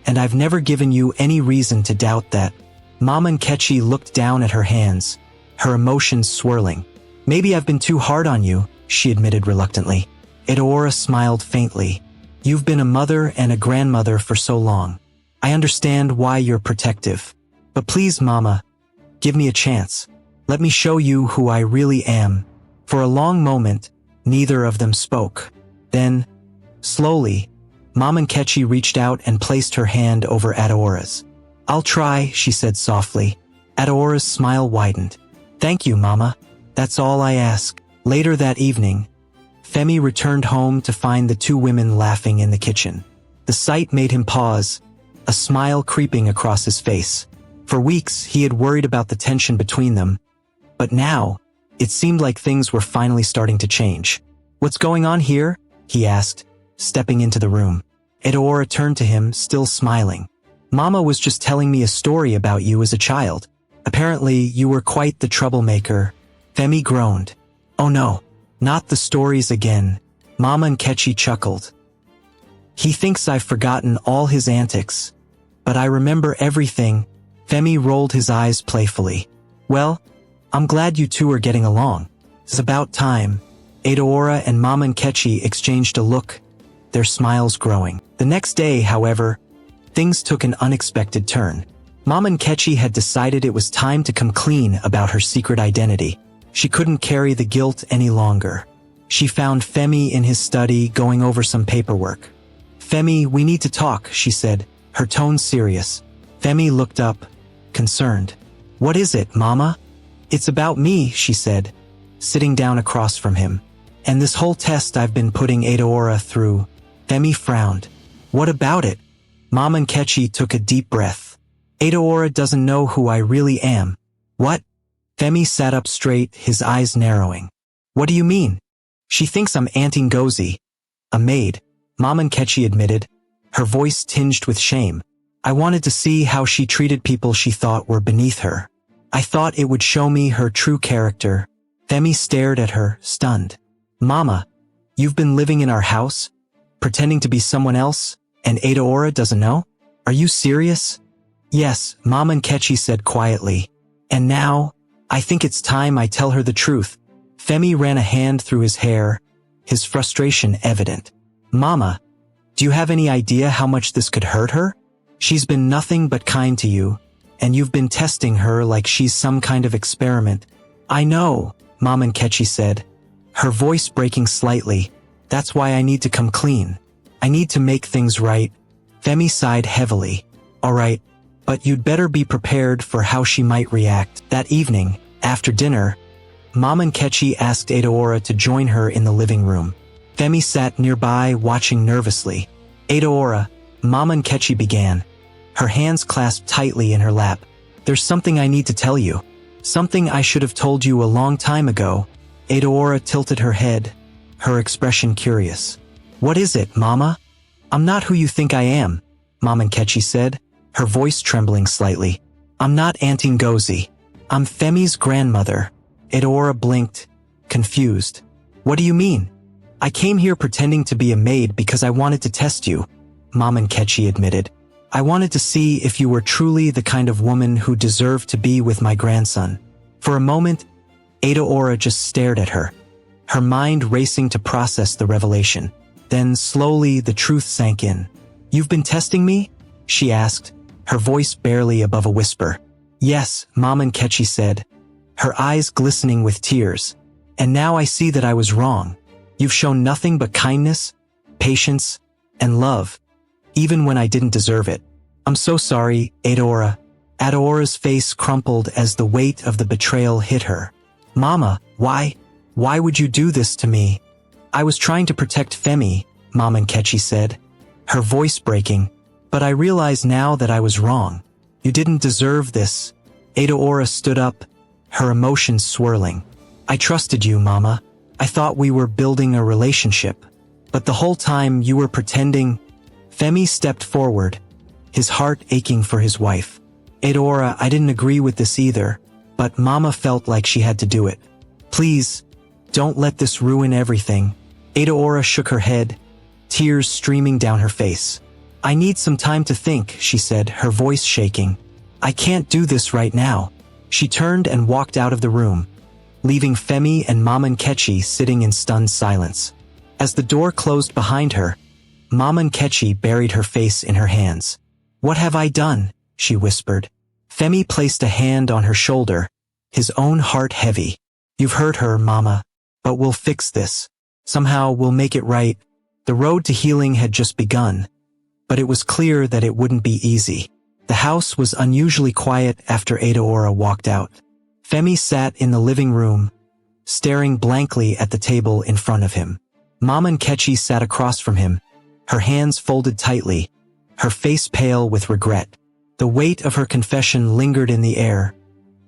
and I've never given you any reason to doubt that." Mama Nkechi looked down at her hands, her emotions swirling. "Maybe I've been too hard on you," she admitted reluctantly. Adaora smiled faintly. "You've been a mother and a grandmother for so long. I understand why you're protective. But please, Mama, give me a chance. Let me show you who I really am." For a long moment, neither of them spoke. Then, slowly, Mama Nkechi reached out and placed her hand over Adaora's. "I'll try," she said softly. Adaora's smile widened. "Thank you, Mama. That's all I ask." Later that evening, Femi returned home to find the two women laughing in the kitchen. The sight made him pause, a smile creeping across his face. For weeks, he had worried about the tension between them, but now, it seemed like things were finally starting to change. "What's going on here?" he asked, stepping into the room. Adaora turned to him, still smiling. "Mama was just telling me a story about you as a child. Apparently, you were quite the troublemaker." Femi groaned. "Oh no, not the stories again." Mama Nkechi chuckled. "He thinks I've forgotten all his antics. But I remember everything." Femi rolled his eyes playfully. "Well, I'm glad you two are getting along. It's about time." Adaora and Mama Nkechi exchanged a look, their smiles growing. The next day, however, things took an unexpected turn. Mama Nkechi had decided it was time to come clean about her secret identity. She couldn't carry the guilt any longer. She found Femi in his study going over some paperwork. "Femi, we need to talk," she said, her tone serious. Femi looked up, concerned. "What is it, Mama?" "It's about me," she said, sitting down across from him. "And this whole test I've been putting Adaora through." Femi frowned. "What about it?" Mama Nkechi took a deep breath. "Adaora doesn't know who I really am." "What?" Femi sat up straight, his eyes narrowing. "What do you mean?" "She thinks I'm Auntie Ngozi, a maid," Mama Nkechi admitted, her voice tinged with shame. "I wanted to see how she treated people she thought were beneath her. I thought it would show me her true character." Femi stared at her, stunned. "Mama, you've been living in our house, pretending to be someone else, and Adaora doesn't know? Are you serious?" "Yes," Mama Nkechi said quietly. "And now, I think it's time I tell her the truth." Femi ran a hand through his hair, his frustration evident. "Mama, do you have any idea how much this could hurt her? She's been nothing but kind to you, and you've been testing her like she's some kind of experiment." "I know," Mama Nkechi said, her voice breaking slightly. "That's why I need to come clean. I need to make things right." Femi sighed heavily. "All right, but you'd better be prepared for how she might react." That evening, after dinner, Mama Nkechi asked Adaora to join her in the living room. Femi sat nearby, watching nervously. "Adaora," Mama Nkechi began, her hands clasped tightly in her lap. "There's something I need to tell you. Something I should have told you a long time ago." Adaora tilted her head, her expression curious. "What is it, Mama?" "I'm not who you think I am," Mama Nkechi said, her voice trembling slightly. "I'm not Auntie Ngozi. I'm Femi's grandmother." Adaora blinked, confused. "What do you mean?" "I came here pretending to be a maid because I wanted to test you," Mama Nkechi admitted. "I wanted to see if you were truly the kind of woman who deserved to be with my grandson." For a moment, Adaora just stared at her, her mind racing to process the revelation. Then slowly the truth sank in. "You've been testing me?" she asked, her voice barely above a whisper. "Yes," Mama Nkechi said, her eyes glistening with tears. "And now I see that I was wrong. You've shown nothing but kindness, patience, and love, even when I didn't deserve it." "I'm so sorry, Adaora." Adaora's face crumpled as the weight of the betrayal hit her. "Mama, why would you do this to me?" "I was trying to protect Femi," Mama Nkechi said, her voice breaking. "But I realize now that I was wrong. You didn't deserve this." Adaora stood up, her emotions swirling. "I trusted you, Mama. I thought we were building a relationship. But the whole time you were pretending." Femi stepped forward, his heart aching for his wife. "Adaora, I didn't agree with this either, but Mama felt like she had to do it. Please, don't let this ruin everything." Adaora shook her head, tears streaming down her face. "I need some time to think," she said, her voice shaking. "I can't do this right now." She turned and walked out of the room, leaving Femi and Mama Nkechi sitting in stunned silence. As the door closed behind her, Mama Nkechi buried her face in her hands. "What have I done?" she whispered. Femi placed a hand on her shoulder, his own heart heavy. "You've hurt her, Mama. But we'll fix this. Somehow we'll make it right." The road to healing had just begun, but it was clear that it wouldn't be easy. The house was unusually quiet after Adaora walked out. Femi sat in the living room, staring blankly at the table in front of him. Mama Nkechi sat across from him, her hands folded tightly, her face pale with regret. The weight of her confession lingered in the air,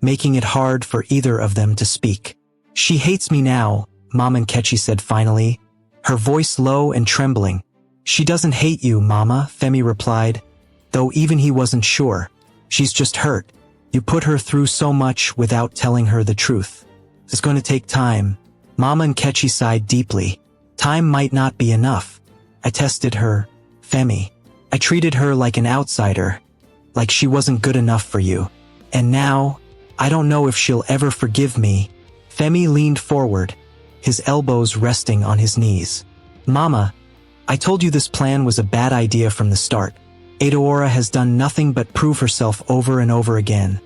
making it hard for either of them to speak. "She hates me now," Mama Nkechi said finally, her voice low and trembling. "She doesn't hate you, Mama," Femi replied, though even he wasn't sure. "She's just hurt. You put her through so much without telling her the truth. It's going to take time." Mama Nkechi sighed deeply. "Time might not be enough. I tested her, Femi. I treated her like an outsider, like she wasn't good enough for you. And now, I don't know if she'll ever forgive me." Femi leaned forward, his elbows resting on his knees. "Mama, I told you this plan was a bad idea from the start. Adaora has done nothing but prove herself over and over again,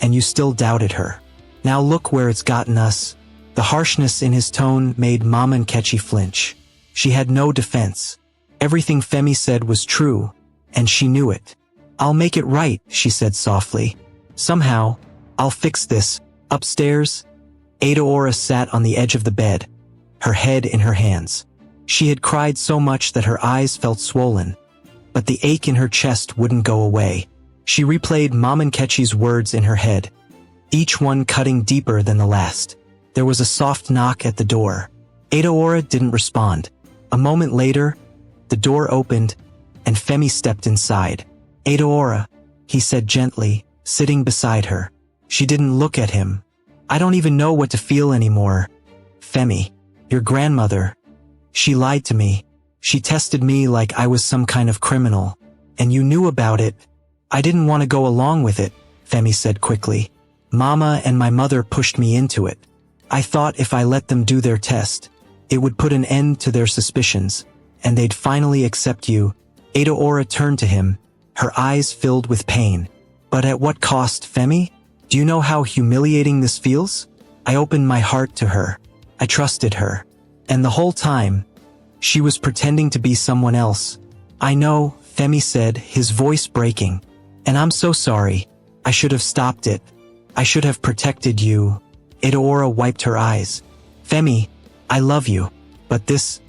and you still doubted her. Now look where it's gotten us." The harshness in his tone made Mama Nkechi flinch. She had no defense. Everything Femi said was true, and she knew it. "I'll make it right," she said softly. "Somehow, I'll fix this." Upstairs, Adaora sat on the edge of the bed, her head in her hands. She had cried so much that her eyes felt swollen, but the ache in her chest wouldn't go away. She replayed Mama Nkechi's words in her head, each one cutting deeper than the last. There was a soft knock at the door. Adaora didn't respond. A moment later, the door opened, and Femi stepped inside. "Adaora," he said gently, sitting beside her. She didn't look at him. "I don't even know what to feel anymore. Femi, your grandmother, she lied to me. She tested me like I was some kind of criminal. And you knew about it." "I didn't want to go along with it," Femi said quickly. "Mama and my mother pushed me into it. I thought if I let them do their test, it would put an end to their suspicions, and they'd finally accept you." Adaora turned to him, her eyes filled with pain. "But at what cost, Femi? Do you know how humiliating this feels? I opened my heart to her. I trusted her. And the whole time, she was pretending to be someone else." "I know," Femi said, his voice breaking. "And I'm so sorry. I should have stopped it. I should have protected you." Adaora wiped her eyes. "Femi, I love you. But this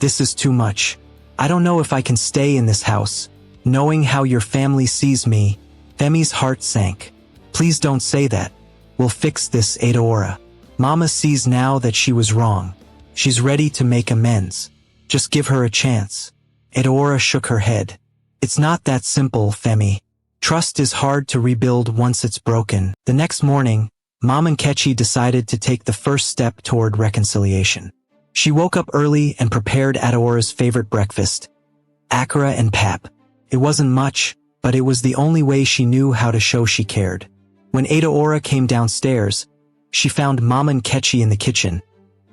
is too much. I don't know if I can stay in this house, knowing how your family sees me." Femi's heart sank. "Please don't say that. We'll fix this, Adaora. Mama sees now that she was wrong. She's ready to make amends. Just give her a chance." Adaora shook her head. "It's not that simple, Femi. Trust is hard to rebuild once it's broken." The next morning, Mama Nkechi decided to take the first step toward reconciliation. She woke up early and prepared Adaora's favorite breakfast, akara and pap. It wasn't much, but it was the only way she knew how to show she cared. When Adaora came downstairs, she found Mama Nkechi in the kitchen,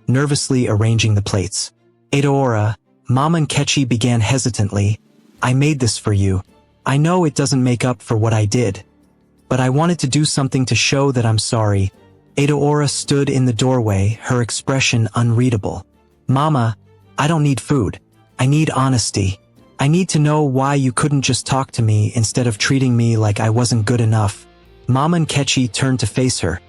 nervously arranging the plates. "Adaora," Mama Nkechi began hesitantly, "I made this for you. I know it doesn't make up for what I did, but I wanted to do something to show that I'm sorry." Adaora stood in the doorway, her expression unreadable. "Mama, I don't need food. I need honesty. I need to know why you couldn't just talk to me instead of treating me like I wasn't good enough." Mama Nkechi turned to face her,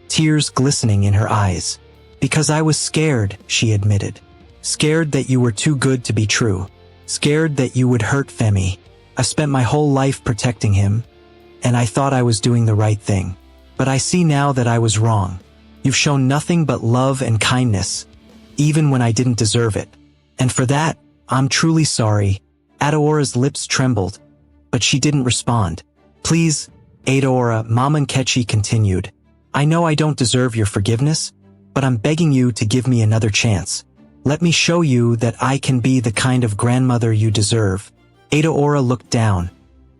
tears glistening in her eyes. "Because I was scared," she admitted. "Scared that you were too good to be true. Scared that you would hurt Femi. I spent my whole life protecting him, and I thought I was doing the right thing. But I see now that I was wrong. You've shown nothing but love and kindness, even when I didn't deserve it. And for that, I'm truly sorry." Adaora's lips trembled, but she didn't respond. "Please, Adaora," Mama Nkechi continued. "I know I don't deserve your forgiveness, but I'm begging you to give me another chance. Let me show you that I can be the kind of grandmother you deserve." Adaora looked down,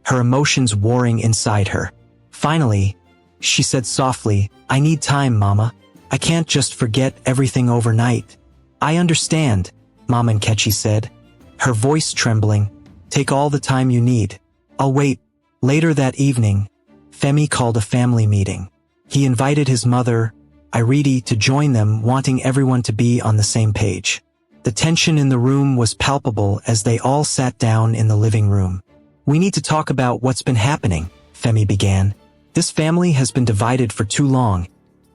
her emotions warring inside her. Finally, she said softly, "I need time, Mama. I can't just forget everything overnight." "I understand," Mama Nkechi said, her voice trembling. "Take all the time you need. I'll wait. Later that evening, Femi called a family meeting. He invited his mother, Iridi, to join them, wanting everyone to be on the same page. The tension in the room was palpable as they all sat down in the living room. We need to talk about what's been happening, Femi began. This family has been divided for too long,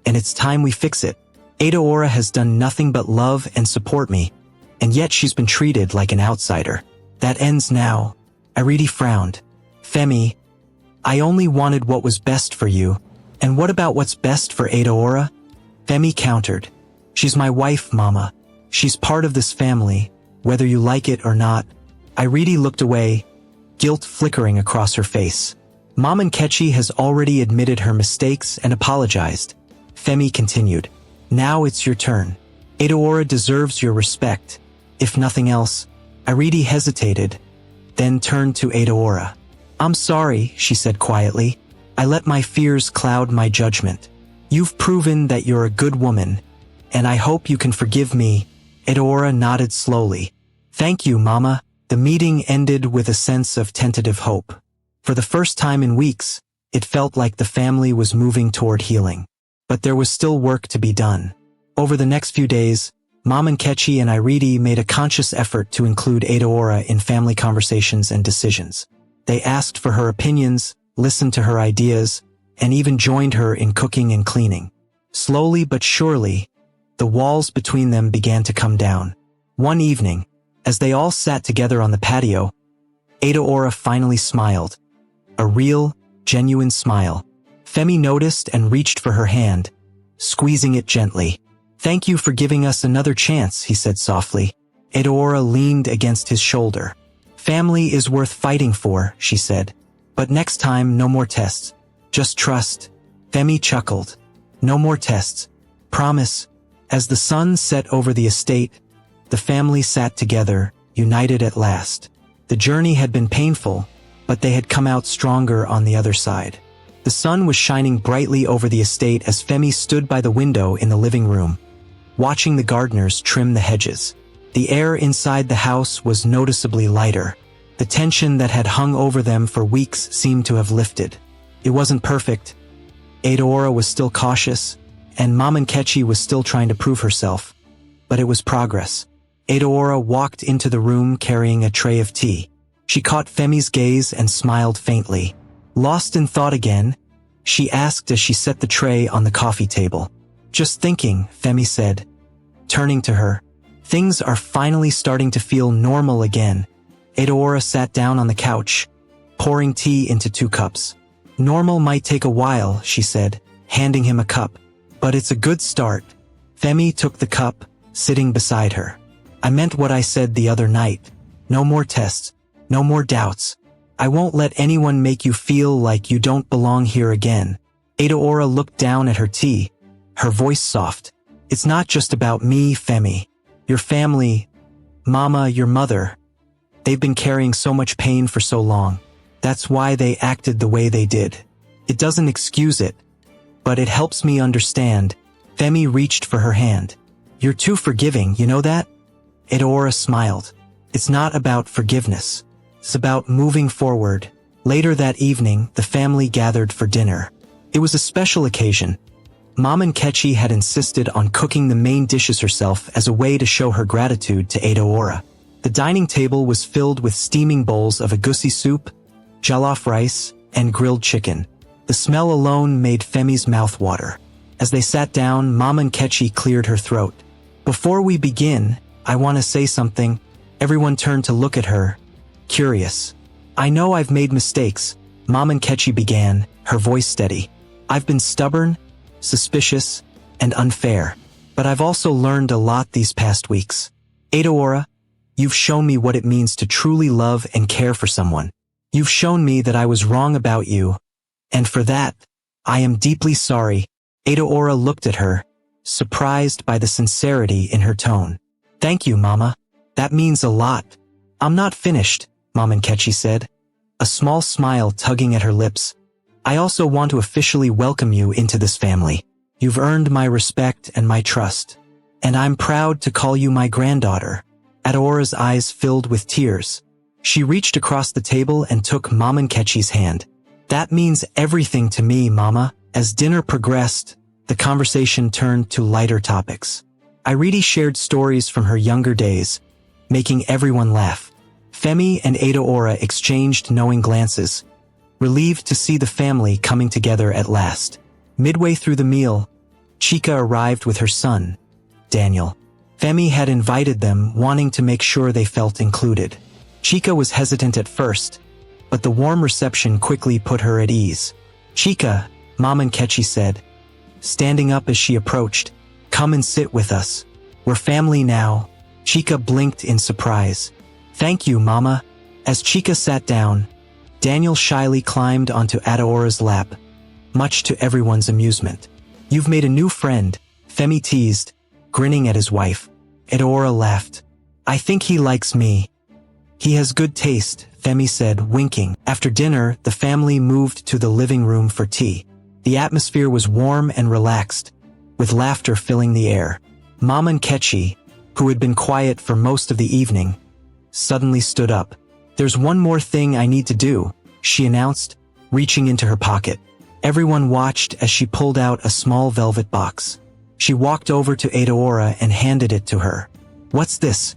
and it's time we fix it. Adaora has done nothing but love and support me, and yet she's been treated like an outsider. That ends now. Iridi frowned. Femi, I only wanted what was best for you. And what about what's best for Adaora? Femi countered. She's my wife, Mama. She's part of this family, whether you like it or not. Iridi looked away, guilt flickering across her face. Mom Nkechi has already admitted her mistakes and apologized. Femi continued. Now it's your turn. Adaora deserves your respect. If nothing else, Iridi hesitated, then turned to Adaora. I'm sorry, she said quietly. I let my fears cloud my judgment. You've proven that you're a good woman, and I hope you can forgive me. Adaora nodded slowly. Thank you, Mama. The meeting ended with a sense of tentative hope. For the first time in weeks, it felt like the family was moving toward healing. But there was still work to be done. Over the next few days, Mom Nkechi and Iridi made a conscious effort to include Adaora in family conversations and decisions. They asked for her opinions, listened to her ideas, and even joined her in cooking and cleaning. Slowly but surely, the walls between them began to come down. One evening, as they all sat together on the patio, Adaora finally smiled. A real, genuine smile. Femi noticed and reached for her hand, squeezing it gently. Thank you for giving us another chance, he said softly. Adaora leaned against his shoulder. Family is worth fighting for, she said. But next time, no more tests. Just trust. Femi chuckled. No more tests. Promise. As the sun set over the estate, the family sat together, united at last. The journey had been painful, but they had come out stronger on the other side. The sun was shining brightly over the estate as Femi stood by the window in the living room, watching the gardeners trim the hedges. The air inside the house was noticeably lighter. The tension that had hung over them for weeks seemed to have lifted. It wasn't perfect. Adaora was still cautious, and Mom Nkechi was still trying to prove herself. But it was progress. Adaora walked into the room carrying a tray of tea. She caught Femi's gaze and smiled faintly. Lost in thought again, she asked as she set the tray on the coffee table. Just thinking, Femi said, turning to her. Things are finally starting to feel normal again. Adaora sat down on the couch, pouring tea into 2 cups. Normal might take a while, she said, handing him a cup. But it's a good start. Femi took the cup, sitting beside her. I meant what I said the other night. No more tests. No more doubts. I won't let anyone make you feel like you don't belong here again. Adaora looked down at her tea, her voice soft. It's not just about me, Femi. Your family, Mama, your mother. They've been carrying so much pain for so long. That's why they acted the way they did. It doesn't excuse it, but it helps me understand. Femi reached for her hand. You're too forgiving, you know that? Adaora smiled. It's not about forgiveness. It's about moving forward. Later that evening, the family gathered for dinner. It was a special occasion. Mom Nkechi had insisted on cooking the main dishes herself as a way to show her gratitude to Adaora. The dining table was filled with steaming bowls of egusi soup, jollof rice, and grilled chicken. The smell alone made Femi's mouth water. As they sat down, Mom Nkechi cleared her throat. Before we begin, I want to say something. Everyone turned to look at her, curious. I know I've made mistakes, Mom Nkechi began, her voice steady. I've been stubborn, suspicious, and unfair. But I've also learned a lot these past weeks. Adaora, you've shown me what it means to truly love and care for someone. You've shown me that I was wrong about you. And for that, I am deeply sorry. Adaora looked at her, surprised by the sincerity in her tone. Thank you, Mama. That means a lot. I'm not finished, Mom Nkechi said, a small smile tugging at her lips. I also want to officially welcome you into this family. You've earned my respect and my trust. And I'm proud to call you my granddaughter. Adaora's eyes filled with tears. She reached across the table and took Mama Nkechi's hand. "That means everything to me, Mama." As dinner progressed, the conversation turned to lighter topics. Iridi shared stories from her younger days, making everyone laugh. Femi and Adaora exchanged knowing glances, relieved to see the family coming together at last. Midway through the meal, Chika arrived with her son, Daniel. Femi had invited them, wanting to make sure they felt included. Chika was hesitant at first, but the warm reception quickly put her at ease. "Chika," Mama Nkechi said, standing up as she approached, "come and sit with us. We're family now." Chika blinked in surprise. "Thank you, Mama." As Chika sat down, Daniel shyly climbed onto Adaora's lap, much to everyone's amusement. "You've made a new friend," Femi teased, grinning at his wife. Adaora laughed. "I think he likes me." "He has good taste," Femi said, winking. After dinner, the family moved to the living room for tea. The atmosphere was warm and relaxed, with laughter filling the air. Mama Nkechi, who had been quiet for most of the evening, suddenly stood up. "There's one more thing I need to do," she announced, reaching into her pocket. Everyone watched as she pulled out a small velvet box. She walked over to Adaora and handed it to her. "What's this?"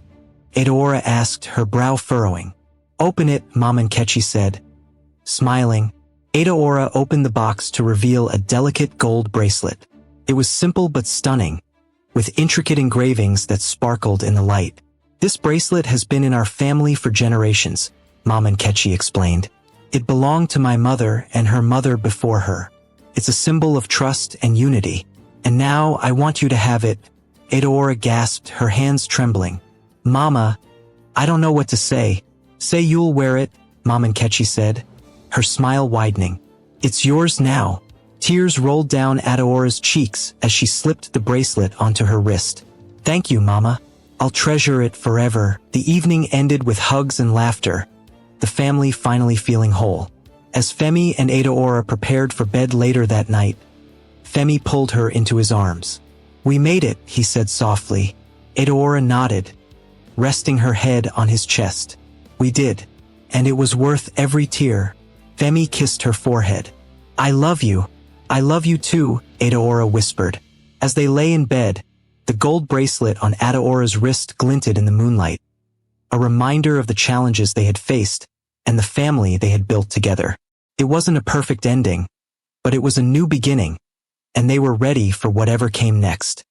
Adaora asked, her brow furrowing. "Open it," Mama Nkechi said. Smiling, Adaora opened the box to reveal a delicate gold bracelet. It was simple but stunning, with intricate engravings that sparkled in the light. "This bracelet has been in our family for generations," Mama Nkechi explained. "It belonged to my mother and her mother before her. It's a symbol of trust and unity. And now I want you to have it." Adaora gasped, her hands trembling. "Mama, I don't know what to say." "Say you'll wear it," Mama Nkechi said, her smile widening. "It's yours now." Tears rolled down Adaora's cheeks as she slipped the bracelet onto her wrist. "Thank you, Mama. I'll treasure it forever." The evening ended with hugs and laughter, the family finally feeling whole. As Femi and Adaora prepared for bed later that night, Femi pulled her into his arms. "We made it," he said softly. Adaora nodded, resting her head on his chest. "We did, and it was worth every tear." Femi kissed her forehead. "I love you. I love you too," Adaora whispered. As they lay in bed, the gold bracelet on Adaora's wrist glinted in the moonlight, a reminder of the challenges they had faced and the family they had built together. It wasn't a perfect ending, but it was a new beginning, and they were ready for whatever came next.